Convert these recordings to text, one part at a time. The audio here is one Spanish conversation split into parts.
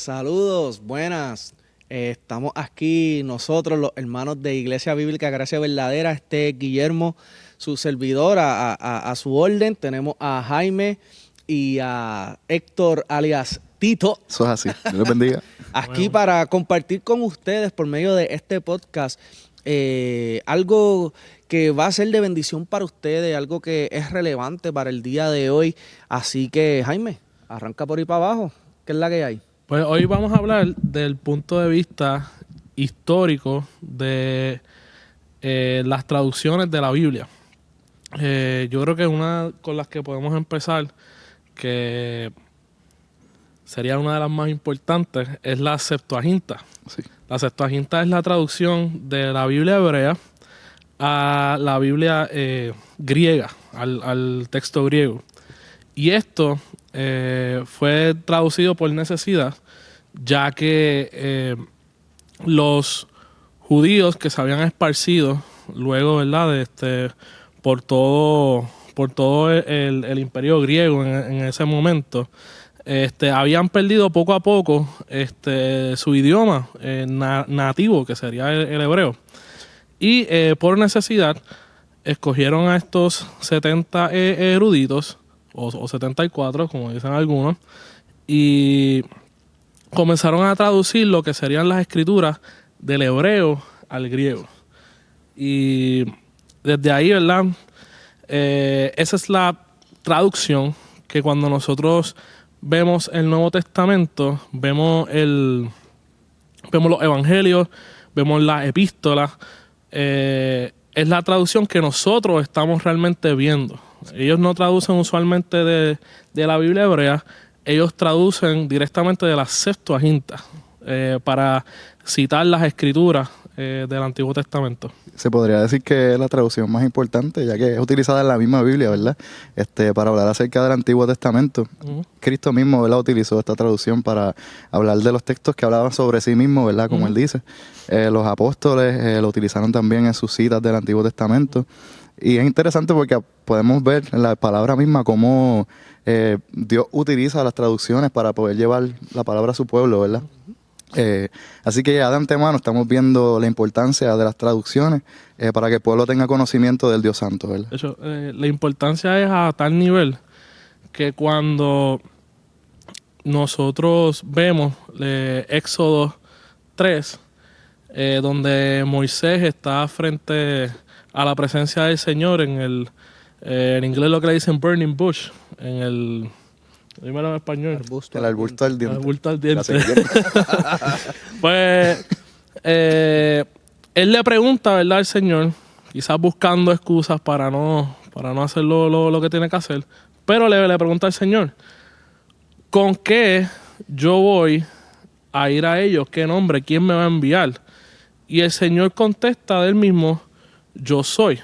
Saludos, buenas. Estamos aquí nosotros, los hermanos de Iglesia Bíblica Gracia Verdadera. Este es Guillermo, su servidor, a su orden. Tenemos a Jaime y a Héctor, alias Tito. Eso es así. Dios los bendiga. Aquí para compartir con ustedes por medio de este podcast algo que va a ser de bendición para ustedes, algo que es relevante para el día de hoy. Así que, Jaime, arranca por ahí para abajo. ¿Qué es la que hay? Pues hoy vamos a hablar del punto de vista histórico de las traducciones de la Biblia. Yo creo que una con las que podemos empezar, que sería una de las más importantes, es la Septuaginta. Sí. La Septuaginta es la traducción de la Biblia hebrea a la Biblia griega, al texto griego. Y esto fue traducido por necesidad, ya que los judíos que se habían esparcido luego, ¿verdad?, por todo el imperio griego en ese momento, habían perdido poco a poco su idioma nativo, que sería el hebreo. Y por necesidad escogieron a estos 70 eruditos, o 74, como dicen algunos, y comenzaron a traducir lo que serían las escrituras del hebreo al griego. Y desde ahí, ¿verdad? Esa es la traducción que cuando nosotros vemos el Nuevo Testamento, vemos los evangelios, vemos las epístolas, es la traducción que nosotros estamos realmente viendo. Ellos no traducen usualmente de la Biblia hebrea, ellos traducen directamente de la Septuaginta para citar las escrituras del Antiguo Testamento. Se podría decir que es la traducción más importante, ya que es utilizada en la misma Biblia, ¿verdad? Para hablar acerca del Antiguo Testamento. Uh-huh. Cristo mismo, ¿verdad?, utilizó esta traducción para hablar de los textos que hablaban sobre sí mismo, ¿verdad?, como él dice. Los apóstoles lo utilizaron también en sus citas del Antiguo Testamento. Y es interesante porque podemos ver en la palabra misma cómo Dios utiliza las traducciones para poder llevar la palabra a su pueblo, ¿verdad? Así que ya de antemano estamos viendo la importancia de las traducciones para que el pueblo tenga conocimiento del Dios Santo, ¿verdad? De hecho, la importancia es a tal nivel que cuando nosotros vemos Éxodo 3, donde Moisés está frente a la presencia del Señor en inglés lo que le dicen burning bush, dímelo en español. El arbusto al diente. El arbusto al diente. Pues él le pregunta, ¿verdad?, al Señor, quizás buscando excusas para no hacer lo que tiene que hacer, pero le pregunta al Señor, ¿con qué yo voy a ir a ellos? ¿Qué nombre? ¿Quién me va a enviar? Y el Señor contesta de él mismo, yo soy.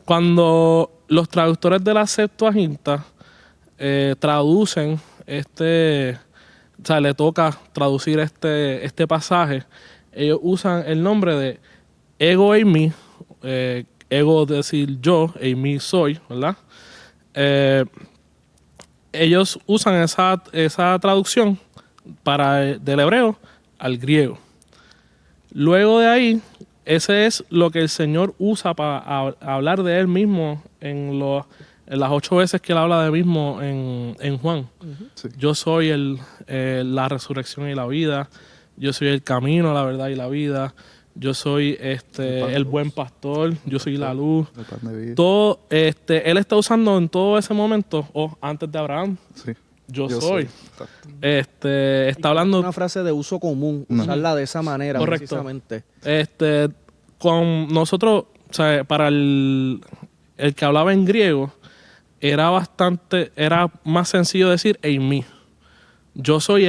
Cuando los traductores de la Septuaginta traducen o sea, le toca traducir este pasaje, ellos usan el nombre de ego eimi, ego decir yo, eimi soy, ¿verdad? Ellos usan esa traducción del hebreo al griego. Luego de ahí, ese es lo que el Señor usa para hablar de Él mismo en las 8 veces que Él habla de Él mismo en Juan. Uh-huh. Sí. Yo soy la resurrección y la vida. Yo soy el camino, la verdad y la vida. Yo soy el buen pastor. Yo soy la luz. Todo, Él está usando en todo ese momento, antes de Abraham. Sí. Yo soy. Está hablando una frase de uso común, usarla de esa manera. Correcto. Precisamente. Con nosotros, o sea, para el que hablaba en griego, era más sencillo decir eimi. Yo soy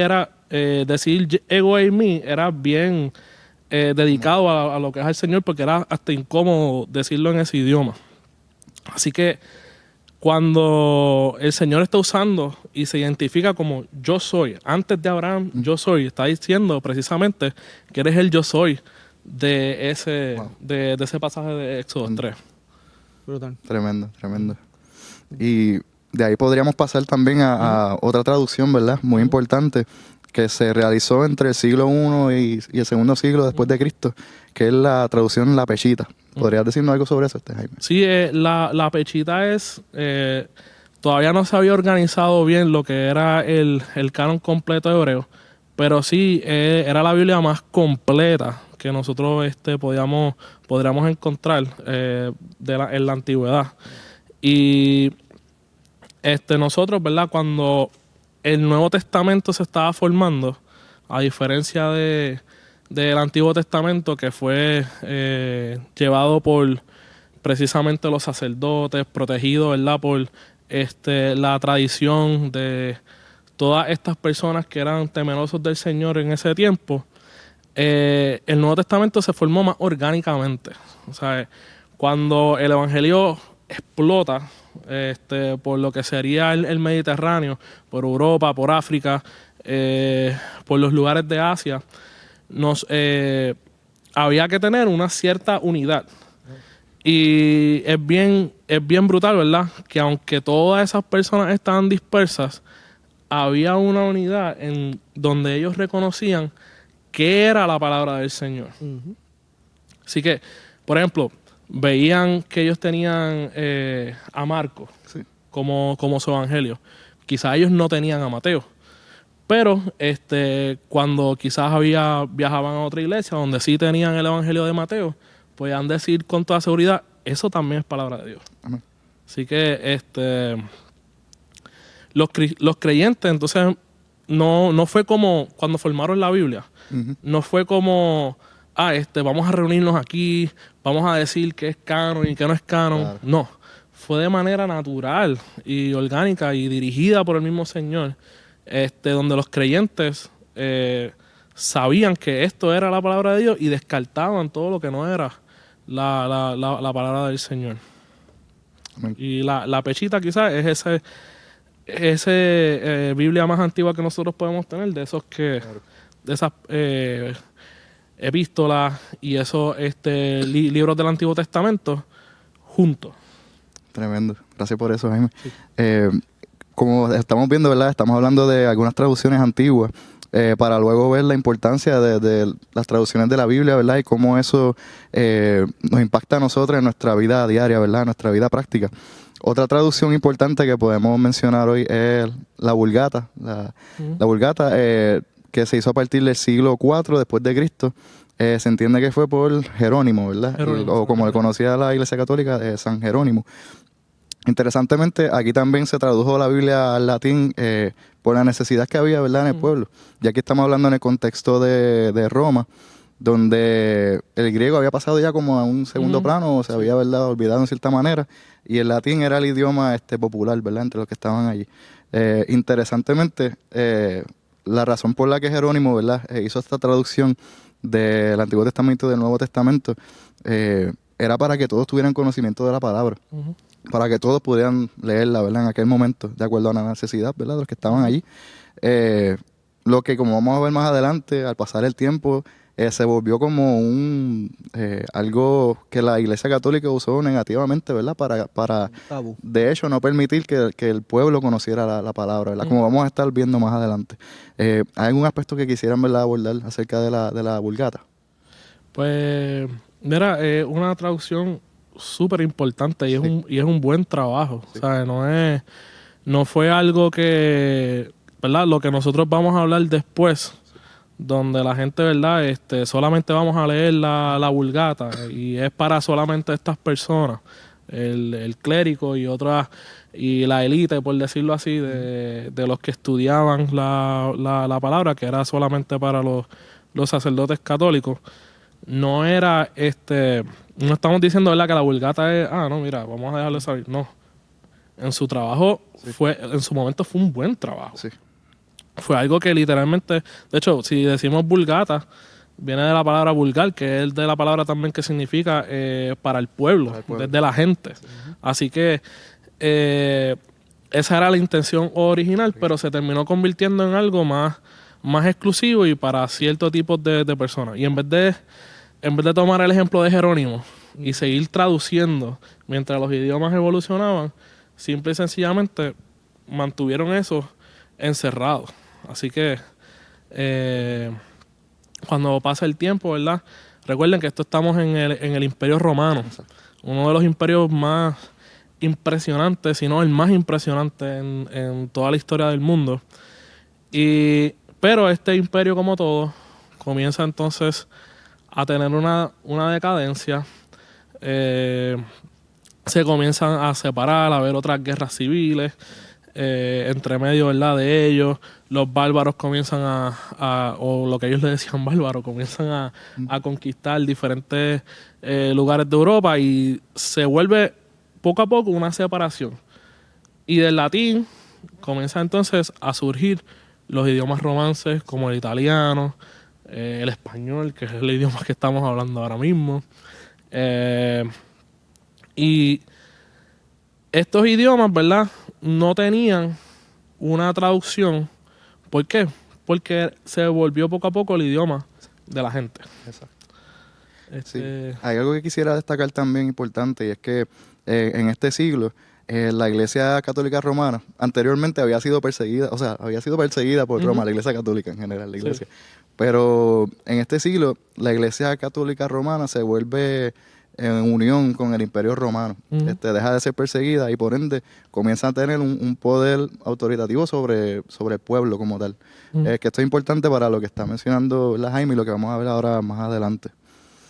decir ego eimi era bien dedicado a lo que es el Señor, porque era hasta incómodo decirlo en ese idioma. Así que cuando el Señor está usando y se identifica como yo soy, antes de Abraham, yo soy, está diciendo precisamente que eres el yo soy de ese pasaje de Éxodo 3. Brutal. Tremendo, tremendo. Y de ahí podríamos pasar también a otra traducción, ¿verdad?, muy importante, que se realizó entre el siglo I y el segundo siglo después de Cristo, que es la traducción La Pechita. ¿Podrías decirnos algo sobre eso, Jaime? Sí, la Pechita es... todavía no se había organizado bien lo que era el canon completo hebreo, pero sí era la Biblia más completa que nosotros podríamos encontrar en la antigüedad. Y nosotros, ¿verdad? Cuando el Nuevo Testamento se estaba formando, a diferencia del Antiguo Testamento, que fue llevado por precisamente los sacerdotes, protegido, ¿verdad? Por la tradición de todas estas personas que eran temerosos del Señor en ese tiempo, el Nuevo Testamento se formó más orgánicamente. O sea, cuando el Evangelio explota por lo que sería el Mediterráneo, por Europa, por África, por los lugares de Asia, había que tener una cierta unidad. Y es bien brutal, ¿verdad? Que aunque todas esas personas estaban dispersas, había una unidad en donde ellos reconocían qué era la palabra del Señor. Así que, por ejemplo, veían que ellos tenían a Marcos como su evangelio. Quizás ellos no tenían a Mateo. Pero cuando quizás viajaban a otra iglesia donde sí tenían el evangelio de Mateo, podían decir con toda seguridad, eso también es palabra de Dios. Amén. Así que los creyentes, entonces, no fue como cuando formaron la Biblia. No fue como, vamos a reunirnos aquí, vamos a decir qué es canon y qué no es canon. Claro. No, fue de manera natural y orgánica y dirigida por el mismo Señor, donde los creyentes sabían que esto era la palabra de Dios y descartaban todo lo que no era la palabra del Señor. Amén. Y la Pechita quizás es ese Biblia más antigua que nosotros podemos tener, de esos claro. De esas epístolas y esos libros del Antiguo Testamento juntos. Tremendo. Gracias por eso, Jaime. Sí. Como estamos viendo, ¿verdad? Estamos hablando de algunas traducciones antiguas para luego ver la importancia de las traducciones de la Biblia, ¿verdad? Y cómo eso nos impacta a nosotros en nuestra vida diaria, ¿verdad? En nuestra vida práctica. Otra traducción importante que podemos mencionar hoy es la Vulgata. La Vulgata, que se hizo a partir del siglo IV después de Cristo. Se entiende que fue por Jerónimo, ¿verdad? O como le conocía la Iglesia Católica, San Jerónimo. Interesantemente, aquí también se tradujo la Biblia al latín por la necesidad que había, ¿verdad?, en el pueblo. Y aquí estamos hablando en el contexto de Roma, donde el griego había pasado ya como a un segundo plano, o se había, ¿verdad?, olvidado en cierta manera, y el latín era el idioma popular, ¿verdad?, entre los que estaban allí. Interesantemente, la razón por la que Jerónimo, ¿verdad?, hizo esta traducción del Antiguo Testamento y del Nuevo Testamento era para que todos tuvieran conocimiento de la palabra. Para que todos pudieran leerla, ¿verdad?, en aquel momento, de acuerdo a la necesidad, ¿verdad?, de los que estaban allí. Lo que, como vamos a ver más adelante, al pasar el tiempo, se volvió como algo que la Iglesia Católica usó negativamente, ¿verdad?, para de hecho, no permitir que el pueblo conociera la palabra, ¿verdad?, como vamos a estar viendo más adelante. ¿Hay algún aspecto que quisieran, ¿verdad?, abordar acerca de la Vulgata? Pues, mira, una traducción súper importante y es un buen trabajo. Sí. O sea, no fue algo que, ¿verdad?, lo que nosotros vamos a hablar después, donde la gente, ¿verdad?, solamente vamos a leer la Vulgata y es para solamente estas personas, el clérigo y otras, y la élite, por decirlo así, de los que estudiaban la palabra, que era solamente para los sacerdotes católicos. No era no estamos diciendo, ¿verdad?, que la Vulgata es, no, mira, vamos a dejarlo salir. No. En su trabajo en su momento fue un buen trabajo. Sí. Fue algo que literalmente, de hecho, si decimos Vulgata, viene de la palabra vulgar, que es de la palabra también que significa para el pueblo, desde la gente. Sí. Así que esa era la intención original, pero se terminó convirtiendo en algo más exclusivo y para ciertos tipos de personas. Y en vez de tomar el ejemplo de Jerónimo y seguir traduciendo mientras los idiomas evolucionaban, simple y sencillamente mantuvieron eso encerrado. Así que cuando pasa el tiempo, ¿verdad? Recuerden que esto estamos en el Imperio Romano, uno de los imperios más impresionantes, si no el más impresionante en toda la historia del mundo. Pero este imperio, como todo, comienza entonces a tener una decadencia. Se comienzan a separar, a haber otras guerras civiles entre medio, ¿verdad?, de ellos. Los bárbaros comienzan o lo que ellos le decían bárbaros, comienzan a conquistar diferentes lugares de Europa y se vuelve poco a poco una separación. Y del latín comienza entonces a surgir los idiomas romances como el italiano, el español, que es el idioma que estamos hablando ahora mismo. Y estos idiomas, ¿verdad?, no tenían una traducción. ¿Por qué? Porque se volvió poco a poco el idioma de la gente. Exacto. Sí. Hay algo que quisiera destacar también importante, y es que en este siglo la Iglesia Católica Romana anteriormente había sido perseguida, por Roma, la Iglesia Católica en general, la Iglesia. Sí. Pero en este siglo la Iglesia Católica Romana se vuelve en unión con el Imperio Romano. Deja de ser perseguida y por ende comienza a tener un poder autoritativo sobre el pueblo como tal. Que esto es importante para lo que está mencionando Jaime y lo que vamos a ver ahora más adelante.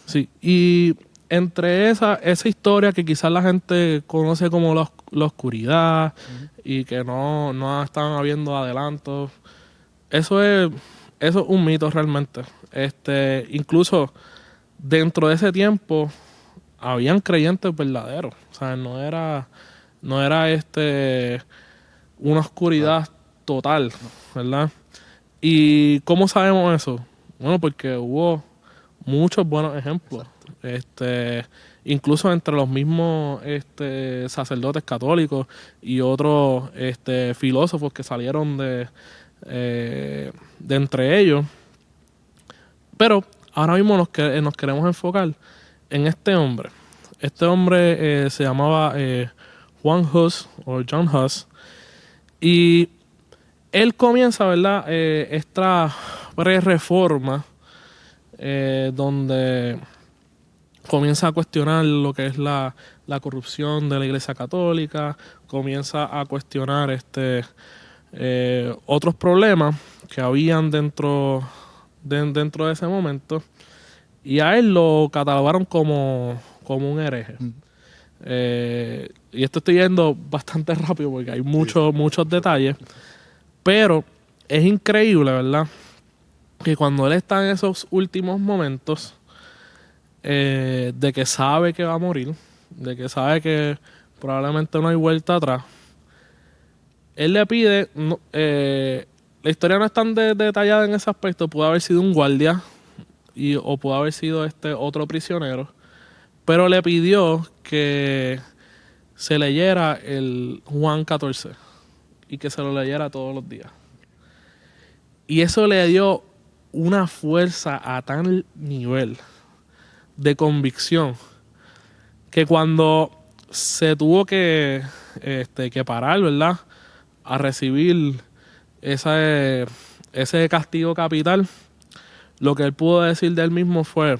Sí, y entre esa historia que quizás la gente conoce como la oscuridad y que no están habiendo adelantos, eso es un mito realmente. Incluso dentro de ese tiempo habían creyentes verdaderos. O sea, no era una oscuridad total, ¿verdad? ¿Y cómo sabemos eso? Bueno, porque hubo muchos buenos ejemplos. Incluso entre los mismos sacerdotes católicos y otros filósofos que salieron de entre ellos. Pero ahora mismo nos queremos enfocar en este hombre. Este hombre se llamaba Juan Hus o John Hus, y él comienza, ¿verdad?, esta pre-reforma donde comienza a cuestionar lo que es la corrupción de la Iglesia Católica, comienza a cuestionar otros problemas que habían dentro de ese momento, y a él lo catalogaron como un hereje. Y esto estoy yendo bastante rápido porque hay muchos detalles, pero es increíble, ¿verdad?, que cuando él está en esos últimos momentos de que sabe que va a morir, de que sabe que probablemente no hay vuelta atrás, él le pide, la historia no es tan detallada en ese aspecto, pudo haber sido un guardia o pudo haber sido otro prisionero, pero le pidió que se leyera el Juan 14 y que se lo leyera todos los días. Y eso le dio una fuerza a tal nivel de convicción que cuando se tuvo que parar, ¿verdad?, a recibir ese castigo capital, lo que él pudo decir de él mismo fue: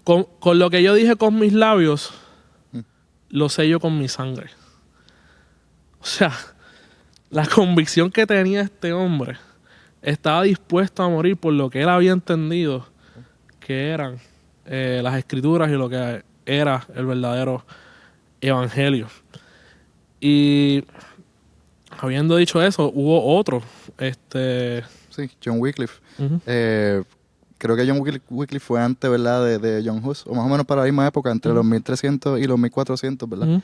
con lo que yo dije con mis labios, lo sello con mi sangre. O sea, la convicción que tenía este hombre, estaba dispuesto a morir por lo que él había entendido que eran las escrituras y lo que era el verdadero evangelio. Y habiendo dicho eso, hubo otro. Sí, John Wycliffe. Creo que John Wycliffe fue antes, ¿verdad?, de John Hus, o más o menos para la misma época, entre los 1300 y los 1400, ¿verdad?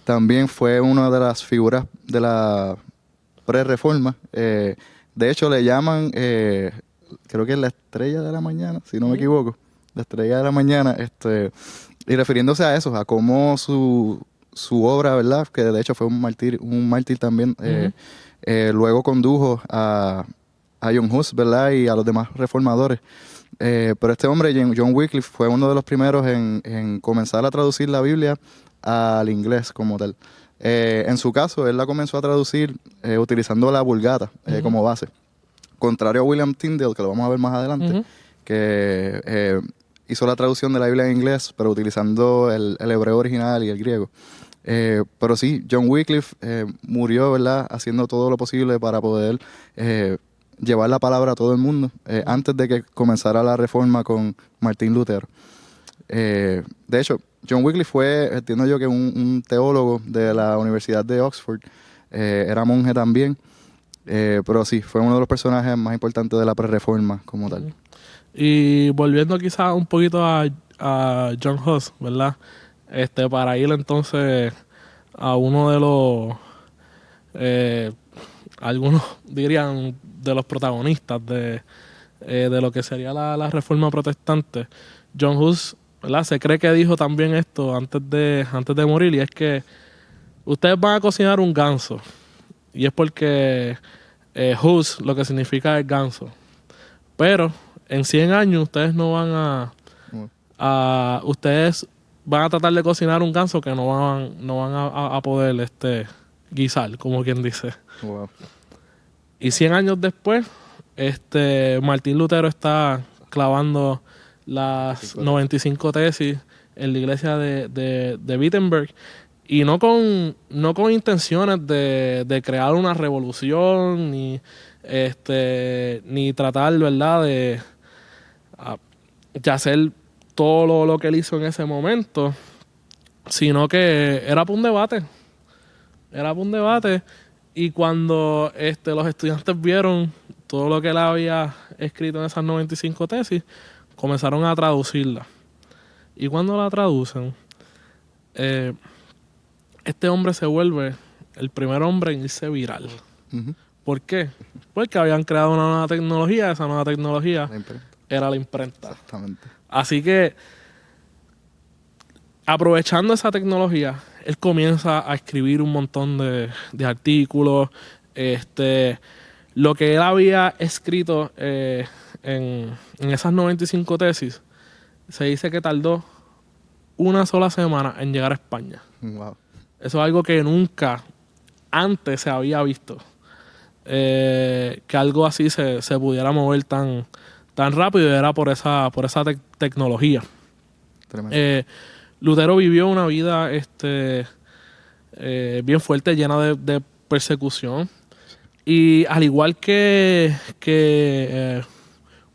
También fue una de las figuras de la pre-reforma. De hecho, le llaman, creo que es la estrella de la mañana, si no me equivoco, la estrella de la mañana, y refiriéndose a eso, a cómo su obra, ¿verdad?, que de hecho fue un mártir también, luego condujo a John Hus, ¿verdad?, y a los demás reformadores. Pero este hombre, John Wycliffe, fue uno de los primeros en comenzar a traducir la Biblia al inglés como tal. En su caso, él la comenzó a traducir utilizando la Vulgata como base. Contrario a William Tyndale, que lo vamos a ver más adelante, que hizo la traducción de la Biblia en inglés, pero utilizando el hebreo original y el griego. Pero sí, John Wycliffe murió, ¿verdad?, haciendo todo lo posible para poder llevar la palabra a todo el mundo, antes de que comenzara la reforma con Martín Lutero. De hecho, John Wycliffe fue, entiendo yo, que un teólogo de la Universidad de Oxford, era monje también, pero sí, fue uno de los personajes más importantes de la prerreforma como tal. Y volviendo quizás un poquito a John Huss, ¿verdad? Para ir entonces a uno de los, algunos dirían, de los protagonistas de lo que sería la reforma protestante. John Huss, ¿verdad? Se cree que dijo también esto antes de morir, y es que ustedes van a cocinar un ganso, y es porque Huss lo que significa es ganso, pero en 100 años ustedes no van ustedes van a tratar de cocinar un ganso que no van a poder guisar, como quien dice. Wow. Y 100 años después, Martín Lutero está clavando las 95 tesis en la iglesia de Wittenberg, y no con intenciones de crear una revolución, ni tratar, ¿verdad?, de hacer todo lo que él hizo en ese momento, sino que era para un debate. Era para un debate, y cuando los estudiantes vieron todo lo que él había escrito en esas 95 tesis, comenzaron a traducirla. Y cuando la traducen, este hombre se vuelve el primer hombre en irse viral. Uh-huh. ¿Por qué? Porque habían creado una nueva tecnología. Esa nueva tecnología era la imprenta. Exactamente. Así que, aprovechando esa tecnología, él comienza a escribir un montón de artículos. Lo que él había escrito en esas 95 tesis, se dice que tardó una sola semana en llegar a España. Wow. Eso es algo que nunca antes se había visto. Que algo así se pudiera mover tan rápido, y era por esa tecnología. Tremendo. Lutero vivió una vida bien fuerte, llena de persecución. Y al igual que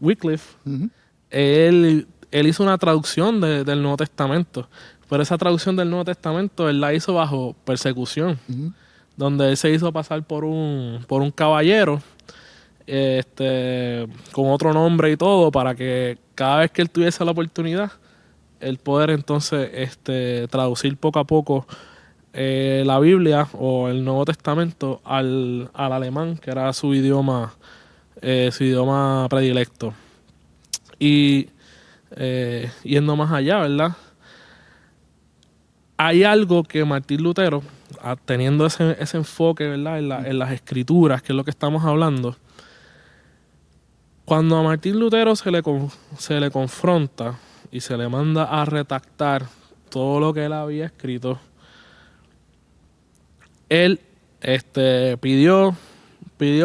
Wycliffe, Uh-huh. él hizo una traducción del Nuevo Testamento. Pero esa traducción del Nuevo Testamento él la hizo bajo persecución, Uh-huh. donde él se hizo pasar por un caballero, con otro nombre y todo, para que cada vez que él tuviese la oportunidad, el poder entonces traducir poco a poco la Biblia o el Nuevo Testamento al alemán, que era su idioma predilecto. Y yendo más allá, ¿verdad? Hay algo que Martín Lutero, teniendo ese enfoque, ¿verdad?, en las escrituras, que es lo que estamos hablando, cuando a Martín Lutero se le confronta y se le manda a redactar todo lo que él había escrito, él pidió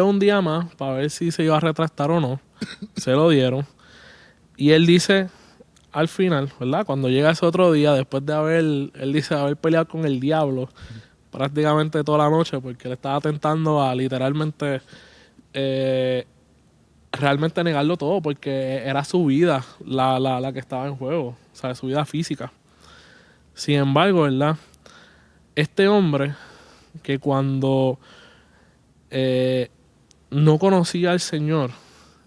un día más para ver si se iba a retractar o no. Se lo dieron. Y él dice, al final, ¿verdad?, cuando llega ese otro día, después de haber peleado con el diablo prácticamente toda la noche, porque le estaba tentando a literalmente realmente negarlo todo, porque era su vida la que estaba en juego, o sea, su vida física. Sin embargo, ¿verdad?, este hombre, que cuando no conocía al Señor,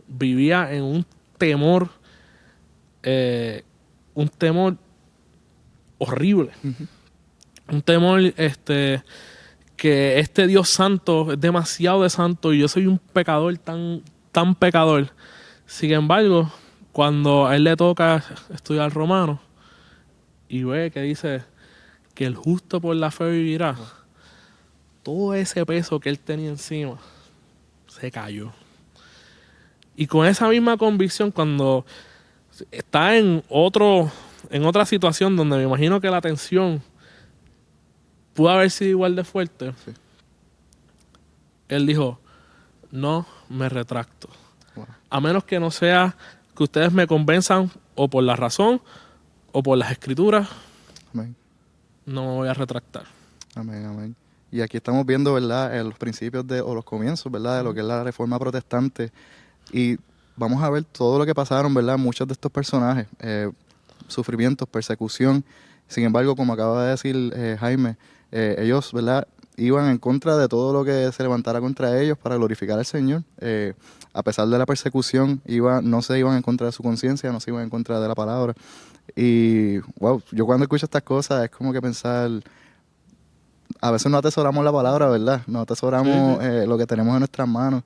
vivía en un temor horrible. Uh-huh. Un temor que este Dios santo es demasiado de santo y yo soy un pecador tan pecador. Sin embargo, cuando a él le toca estudiar Romanos y ve que dice que el justo por la fe vivirá, todo ese peso que él tenía encima se cayó. Y con esa misma convicción, cuando está en otra situación donde me imagino que la tensión pudo haber sido igual de fuerte. Sí. Él dijo, no me retracto. Wow. A menos que no sea que ustedes me convenzan o por la razón o por las escrituras, Amén. no me voy a retractar. Amén, amén. Y aquí estamos viendo, ¿verdad?, los principios o los comienzos, ¿verdad?, de lo que es la Reforma Protestante. Y vamos a ver todo lo que pasaron, ¿verdad?, muchos de estos personajes, sufrimientos, persecución. Sin embargo, como acaba de decir Jaime, ellos, ¿verdad?, iban en contra de todo lo que se levantara contra ellos para glorificar al Señor. A pesar de la persecución, no se iban en contra de su conciencia, no se iban en contra de la palabra. Y, wow, yo cuando escucho estas cosas es como que pensar, a veces no atesoramos la palabra, ¿verdad? No atesoramos lo que tenemos en nuestras manos,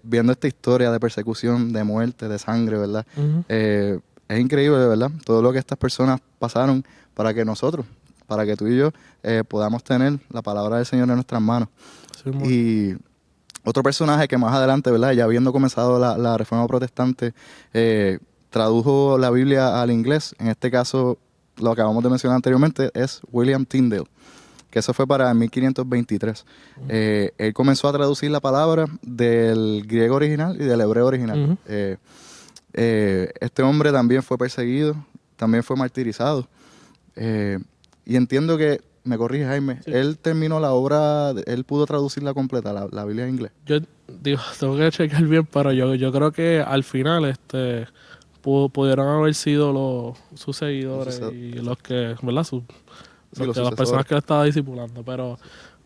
viendo esta historia de persecución, de muerte, de sangre, ¿verdad? Ujú. Es increíble, ¿verdad? Todo lo que estas personas pasaron para que nosotros, para que tú y yo podamos tener la palabra del Señor en nuestras manos. Sí, Y otro personaje que más adelante, ¿verdad?, ya habiendo comenzado la Reforma Protestante, tradujo la Biblia al inglés. En este caso, lo que acabamos de mencionar anteriormente es William Tyndale, que eso fue para 1523. Él comenzó a traducir la palabra del griego original y del hebreo original. Ujú. Este hombre también fue perseguido, también fue martirizado. Y entiendo que, me corrige Jaime, Sí. él terminó la obra, él pudo traducirla completa, la Biblia en inglés. Yo digo, tengo que checar bien, pero yo creo que al final pudieron haber sido sus seguidores Los y los que, ¿verdad? Sí, los Las personas sucesores. que le estaba discipulando, pero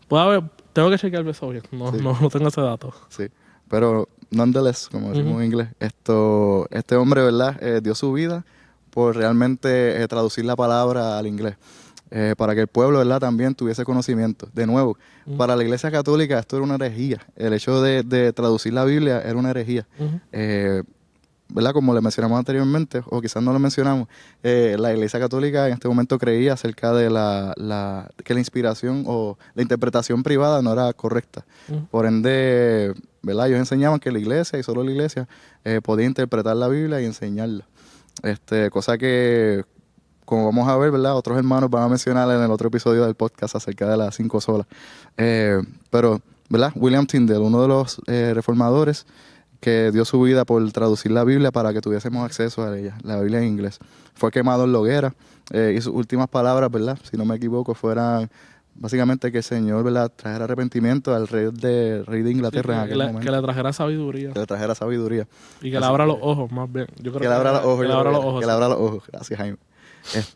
puede haber, tengo que chequear eso bien, Sí. no tengo ese dato. Sí, pero nonetheless, como decimos Ujú. en inglés, este hombre, ¿verdad?, dio su vida por realmente traducir la palabra al inglés, para que el pueblo, ¿verdad?, también tuviese conocimiento. De nuevo, Ujú. para la Iglesia Católica esto era una herejía. El hecho de traducir la Biblia era una herejía. Ujú. ¿Verdad? Como le mencionamos anteriormente, o quizás no lo mencionamos, la Iglesia Católica en este momento creía acerca de que la inspiración o la interpretación privada no era correcta. Ujú. Por ende, ¿verdad?, ellos enseñaban que la Iglesia y solo la Iglesia podía interpretar la Biblia y enseñarla. Cosa que, como vamos a ver, ¿verdad?, otros hermanos van a mencionar en el otro episodio del podcast acerca de las 5 solas. Pero, ¿verdad?, William Tyndale, uno de los reformadores que dio su vida por traducir la Biblia para que tuviésemos acceso a ella, la Biblia en inglés. Fue quemado en la hoguera y sus últimas palabras, ¿verdad?, si no me equivoco, fueran básicamente que el Señor, ¿verdad?, trajera arrepentimiento al rey de Inglaterra en Sí, aquel momento. que le trajera sabiduría Que le trajera sabiduría. y que le Así abra que- los ojos, más bien. Yo creo Que le abra los ojos. que le abra los ojos. Que le abra los ojos. Gracias, Jaime.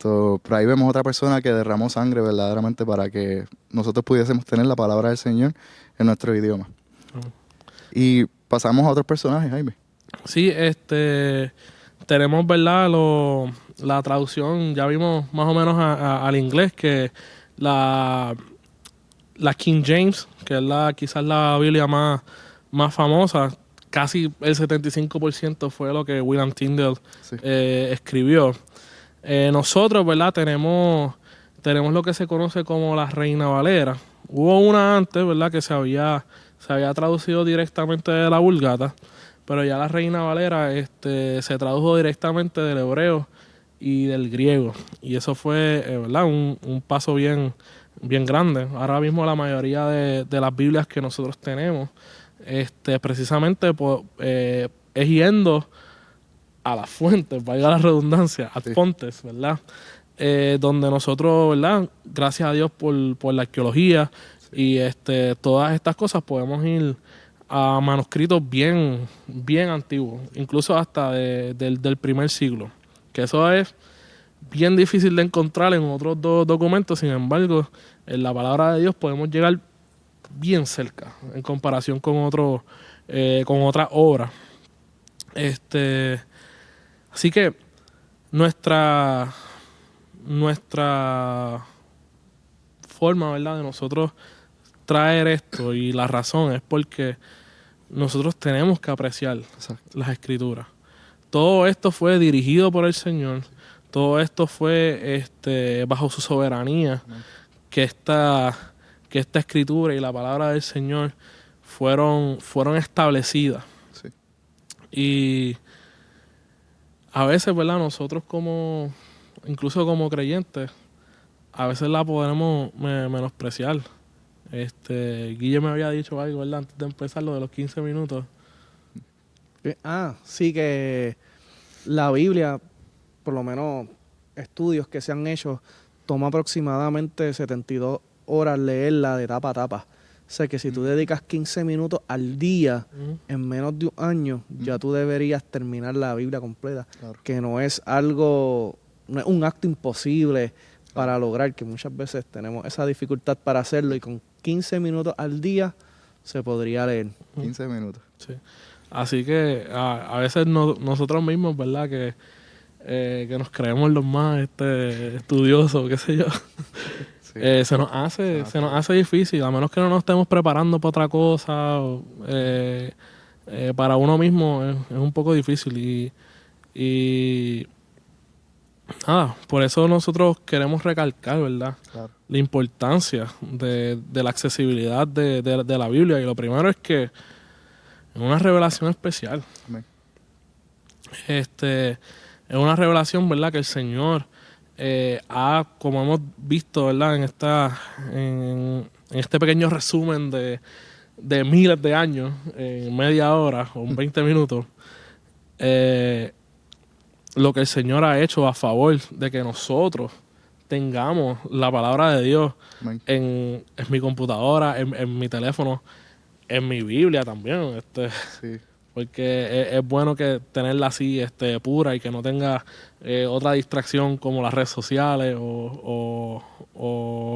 Por ahí vemos otra persona que derramó sangre verdaderamente para que nosotros pudiésemos tener la palabra del Señor en nuestro idioma. Ujú. Y pasamos a otros personajes, Jaime. Sí, tenemos, ¿verdad? La traducción, ya vimos más o menos al inglés que la King James, que es quizás la Biblia más famosa, casi el 75% fue lo que William Tyndale Sí. escribió. Nosotros, ¿verdad? Tenemos lo que se conoce como la Reina Valera. Hubo una antes, ¿verdad?, que se había traducido directamente de la Vulgata, pero ya la Reina Valera se tradujo directamente del hebreo y del griego. Y eso fue, ¿verdad?, un paso bien grande. Ahora mismo la mayoría de las Biblias que nosotros tenemos, precisamente es yendo a las fuentes, valga la redundancia, ad Sí. fontes, ¿verdad? Donde nosotros, ¿verdad?, gracias a Dios por la arqueología y todas estas cosas podemos ir a manuscritos bien antiguos, incluso hasta del primer siglo, que eso es bien difícil de encontrar en otros dos documentos. Sin embargo, en la palabra de Dios podemos llegar bien cerca en comparación con con otras obras. Así que nuestra forma, ¿verdad?, de nosotros traer esto, y la razón es porque nosotros tenemos que apreciar Exacto. las escrituras. Todo esto fue dirigido por el Señor. Todo esto fue bajo su soberanía, que esta escritura y la palabra del Señor fueron establecidas. Sí. Y a veces, ¿verdad?, nosotros incluso como creyentes, a veces la podemos menospreciar. Guille me había dicho algo, ¿verdad? Antes de empezar lo de los 15 minutos. Sí, que la Biblia, por lo menos estudios que se han hecho, toma aproximadamente 72 horas leerla de tapa a tapa. O sea que si tú dedicas 15 minutos al día, en menos de un año, ya tú deberías terminar la Biblia completa. Claro. Que no es algo, no es un acto imposible para lograr, que muchas veces tenemos esa dificultad para hacerlo y con 15 minutos al día se podría leer. 15 minutos. Sí. Así que a veces nosotros mismos, ¿verdad? Que nos creemos los más estudiosos, qué sé yo. Sí. Se nos hace difícil, a menos que no nos estemos preparando para otra cosa. Para uno mismo es un poco difícil. Y nada, por eso nosotros queremos recalcar, ¿verdad? Claro. La importancia de la accesibilidad de la Biblia. Y lo primero es que es una revelación especial. Amén. Es una revelación, ¿verdad? Que el Señor como hemos visto, ¿verdad? En este pequeño resumen de miles de años, en media hora o en 20 minutos, lo que el Señor ha hecho a favor de que nosotros tengamos la palabra de Dios Amén. en mi computadora, en mi teléfono, en mi Biblia también. Sí. Porque es bueno que tenerla así pura y que no tenga otra distracción como las redes sociales o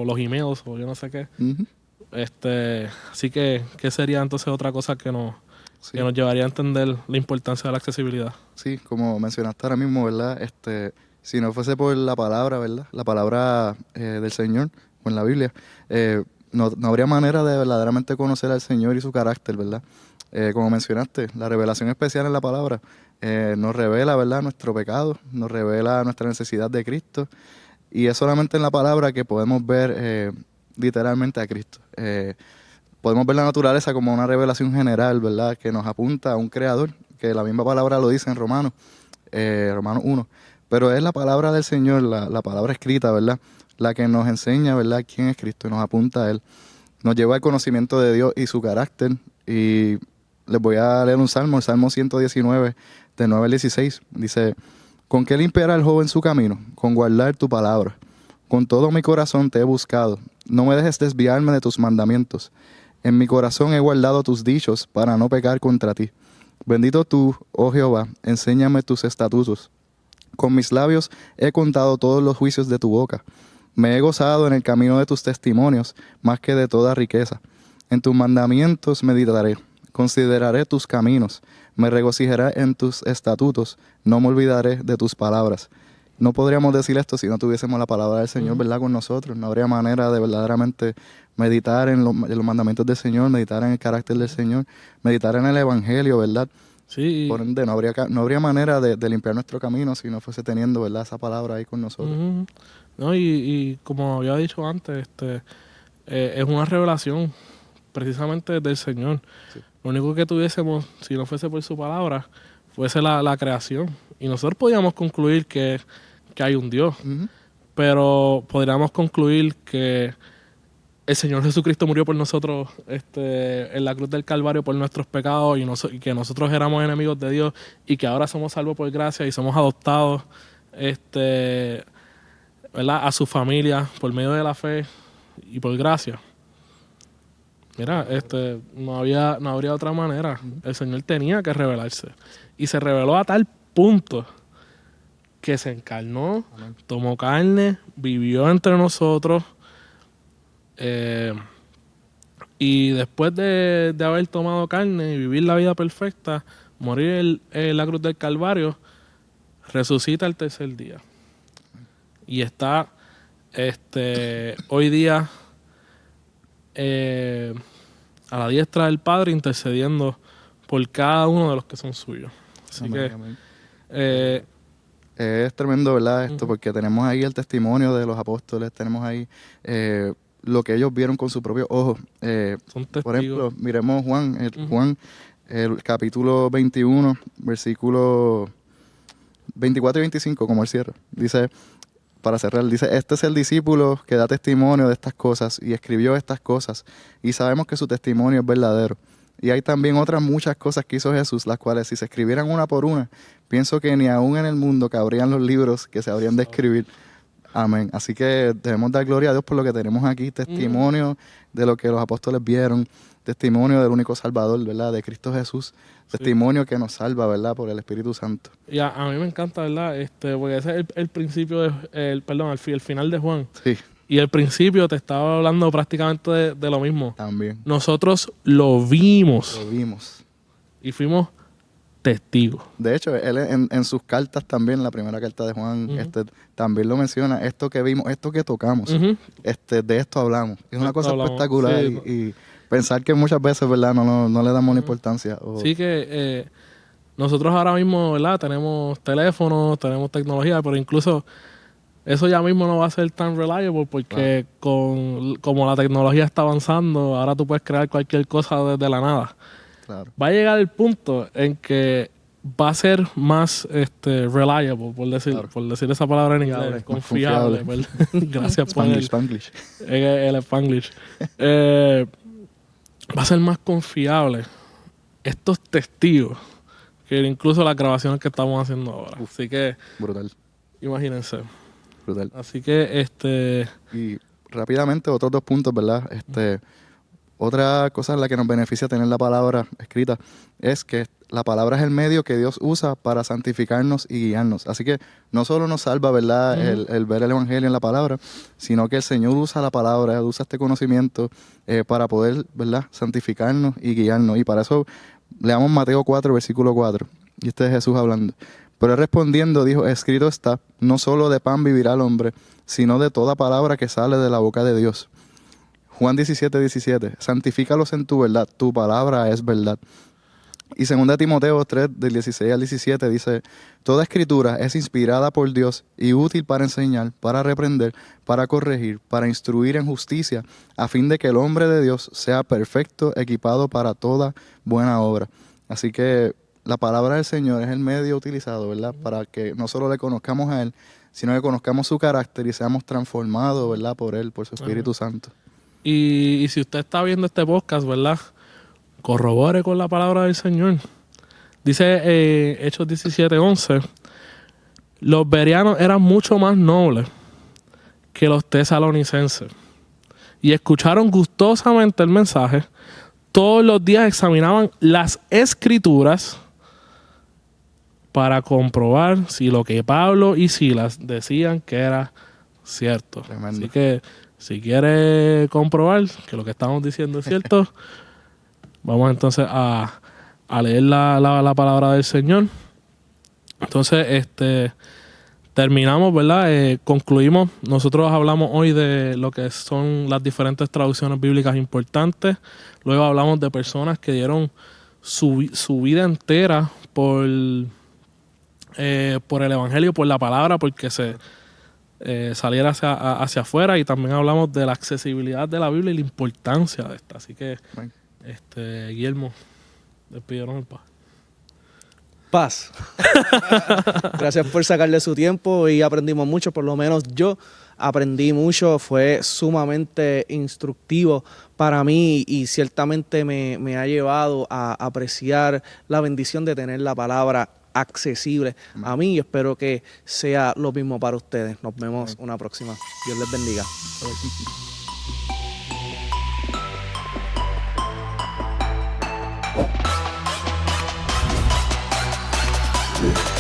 los emails o yo no sé qué. Ujú. Así que, ¿qué sería entonces otra cosa que Sí. nos llevaría a entender la importancia de la accesibilidad? Sí, como mencionaste ahora mismo, ¿verdad? Si no fuese por la palabra, ¿verdad? La palabra del Señor o en la Biblia, no habría manera de verdaderamente conocer al Señor y su carácter, ¿verdad? Como mencionaste, la revelación especial en la palabra nos revela, ¿verdad? Nuestro pecado, nos revela nuestra necesidad de Cristo y es solamente en la palabra que podemos ver literalmente a Cristo. Podemos ver la naturaleza como una revelación general, ¿verdad? Que nos apunta a un creador, que la misma palabra lo dice en Romanos 1. Pero es la palabra del Señor, la palabra escrita, ¿verdad? La que nos enseña, ¿verdad? Quién es Cristo y nos apunta a Él. Nos lleva al conocimiento de Dios y su carácter. Y les voy a leer un salmo, el Salmo 119, del 9 al 16. Dice, ¿con qué limpiará el joven su camino? Con guardar tu palabra. Con todo mi corazón te he buscado. No me dejes desviarme de tus mandamientos. En mi corazón he guardado tus dichos para no pecar contra ti. Bendito tú, oh Jehová, enséñame tus estatutos. Con mis labios he contado todos los juicios de tu boca. Me he gozado en el camino de tus testimonios, más que de toda riqueza. En tus mandamientos meditaré, consideraré tus caminos, me regocijaré en tus estatutos, no me olvidaré de tus palabras. No podríamos decir esto si no tuviésemos la palabra del Señor, ¿verdad? Con nosotros. No habría manera de verdaderamente meditar en los mandamientos del Señor, meditar en el carácter del Señor, meditar en el Evangelio, ¿verdad? Sí. Por ende, no habría manera de limpiar nuestro camino si no fuese teniendo, ¿verdad? Esa palabra ahí con nosotros. Uh-huh. No, y como había dicho antes, es una revelación precisamente del Señor. Sí. Lo único que tuviésemos, si no fuese por su palabra, fuese la creación. Y nosotros podríamos concluir que hay un Dios, Uh-huh. pero podríamos concluir que el Señor Jesucristo murió por nosotros en la cruz del Calvario por nuestros pecados y que nosotros éramos enemigos de Dios y que ahora somos salvos por gracia y somos adoptados ¿verdad? A su familia por medio de la fe y por gracia. Mira, no habría otra manera. El Señor tenía que revelarse. Y se reveló a tal punto que se encarnó, Amén. tomó carne, vivió entre nosotros. Y después de haber tomado carne y vivir la vida perfecta, morir en la cruz del Calvario, resucita el tercer día. Y está hoy día a la diestra del Padre intercediendo por cada uno de los que son suyos. Así Amén, que amén. Es tremendo, ¿verdad? Uh-huh. Porque tenemos ahí el testimonio de los apóstoles, tenemos ahí lo que ellos vieron con sus propios ojos. son testigos. Por ejemplo, miremos Juan, Uh-huh. Juan, el capítulo 21, versículos 24 y 25, como el cierre. Dice, para cerrar, dice, este es el discípulo que da testimonio de estas cosas y escribió estas cosas, y sabemos que su testimonio es verdadero. Y hay también otras muchas cosas que hizo Jesús, las cuales si se escribieran una por una, pienso que ni aún en el mundo cabrían los libros que se habrían de escribir. Amén. Así que debemos dar gloria a Dios por lo que tenemos aquí, testimonio de lo que los apóstoles vieron, testimonio del único Salvador, ¿verdad? De Cristo Jesús, testimonio que nos salva, ¿verdad? Por el Espíritu Santo. Y a mí me encanta, ¿verdad? Porque ese es el principio, el final de Juan. Sí, Y el principio te estaba hablando prácticamente de lo mismo. también. Nosotros lo vimos Lo vimos. y fuimos testigos. De hecho, él en sus cartas también, la primera carta de Juan, también lo menciona, esto que vimos, esto que tocamos, Ujú. de esto hablamos. Es una Esto cosa hablamos, espectacular sí. y pensar que muchas veces, ¿verdad? No le damos una importancia. Así que nosotros ahora mismo, ¿verdad? Tenemos teléfonos, tenemos tecnología, pero incluso eso ya mismo no va a ser tan reliable porque como la tecnología está avanzando, ahora tú puedes crear cualquier cosa desde la nada. Claro. Va a llegar el punto en que va a ser más reliable, por decir esa palabra en inglés, confiable. confiable. ¿verdad? Gracias por Spanglish. el Spanglish. Va a ser más confiable estos testigos que incluso las grabaciones que estamos haciendo ahora. Así que Brutal, imagínense. brutal. Así que Y rápidamente, otros 2 puntos, ¿verdad? Otra cosa en la que nos beneficia tener la palabra escrita es que la palabra es el medio que Dios usa para santificarnos y guiarnos. Así que no solo nos salva, ¿verdad? El ver el Evangelio en la palabra, sino que el Señor usa la palabra, usa este conocimiento para poder, ¿verdad? Santificarnos y guiarnos. Y para eso leamos Mateo 4, versículo 4. Y este es Jesús hablando. Pero él respondiendo dijo, escrito está, no solo de pan vivirá el hombre, sino de toda palabra que sale de la boca de Dios. Juan 17, 17. Santifícalos en tu verdad, tu palabra es verdad. Y 2 Timoteo 3, del 16 al 17 dice, toda escritura es inspirada por Dios y útil para enseñar, para reprender, para corregir, para instruir en justicia, a fin de que el hombre de Dios sea perfecto, equipado para toda buena obra. Así que la palabra del Señor es el medio utilizado, ¿verdad? Para que no solo le conozcamos a Él, sino que conozcamos su carácter y seamos transformados, ¿verdad? Por Él, por su Espíritu Santo. y si usted está viendo este podcast, ¿verdad? Corrobore con la palabra del Señor. Dice Hechos 17:11, los bereanos eran mucho más nobles que los tesalonicenses y escucharon gustosamente el mensaje. Todos los días examinaban las escrituras para comprobar si lo que Pablo y Silas decían que era cierto. Tremendo. Así que si quiere comprobar que lo que estamos diciendo es cierto, vamos entonces a leer la palabra del Señor. Entonces, terminamos, ¿verdad? Concluimos. Nosotros hablamos hoy de lo que son las diferentes traducciones bíblicas importantes. Luego hablamos de personas que dieron su vida entera por el Evangelio, por la palabra, porque se saliera hacia afuera. Y también hablamos de la accesibilidad de la Biblia y la importancia de esta. Así que, Guillermo, despidieron el paz. Paz. Gracias por sacarle su tiempo y aprendimos mucho, por lo menos yo aprendí mucho, fue sumamente instructivo para mí y ciertamente me ha llevado a apreciar la bendición de tener la palabra accesible a mí y espero que sea lo mismo para ustedes. Nos vemos una próxima. Dios les bendiga. Sí.